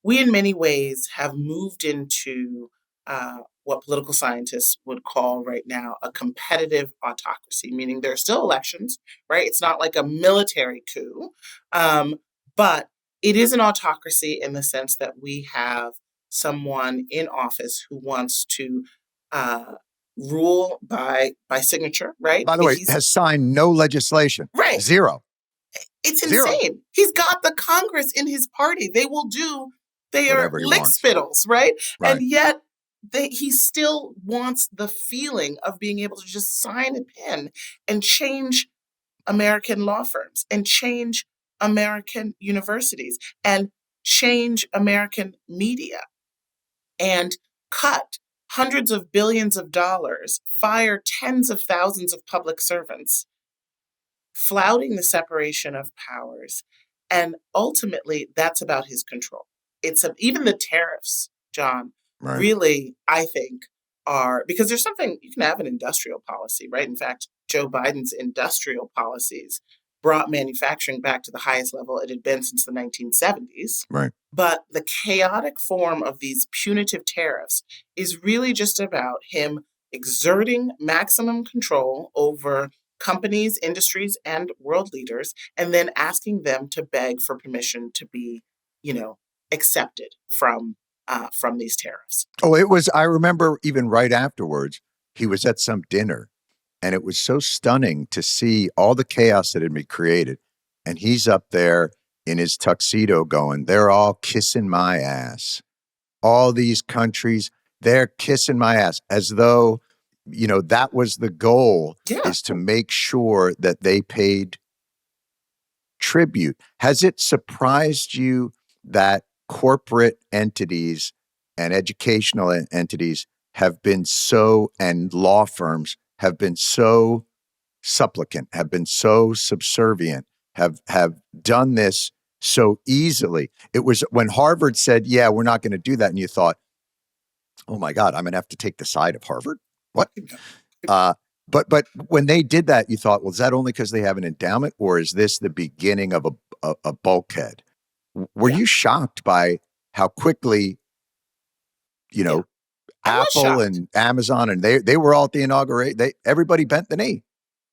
we in many ways have moved into what political scientists would call right now a competitive autocracy, meaning there are still elections, right? It's not like a military coup, but it is an autocracy in the sense that we have someone in office who wants to uh, rule by signature, right? By the way, has signed no legislation. Right. Zero. It's Zero. insane. He's got the Congress in his party. They will do, they Whatever are he lick wants. spittles, right? Right. And yet he still wants the feeling of being able to just sign a pen and change American law firms and change American universities and change American media and cut hundreds of billions of dollars, fire tens of thousands of public servants, flouting the separation of powers. And ultimately, that's about his control. Even the tariffs, John, Right. really, I think, are because there's something you can have an industrial policy, right? In fact, Joe Biden's industrial policies brought manufacturing back to the highest level it had been since the 1970s. Right. But the chaotic form of these punitive tariffs is really just about him exerting maximum control over companies, industries, and world leaders, and then asking them to beg for permission to be, accepted from these tariffs. Oh, it was. I remember even right afterwards, he was at some dinner, and it was so stunning to see all the chaos that had been created, and he's up there in his tuxedo going, "They're all kissing my ass. All these countries, they're kissing my ass," as though, that was the goal, is to make sure that they paid tribute. Has it surprised you that corporate entities and educational entities have been so, and law firms have been so supplicant, have been so subservient, have done this so easily? It was when Harvard said, "Yeah, we're not going to do that," and you thought, "Oh my God, I'm going to have to take the side of Harvard." What? But when they did that, you thought, well, is that only because they have an endowment, or is this the beginning of a bulkhead? Were you shocked by how quickly, Apple and Amazon, and they were all at the inauguration, everybody bent the knee?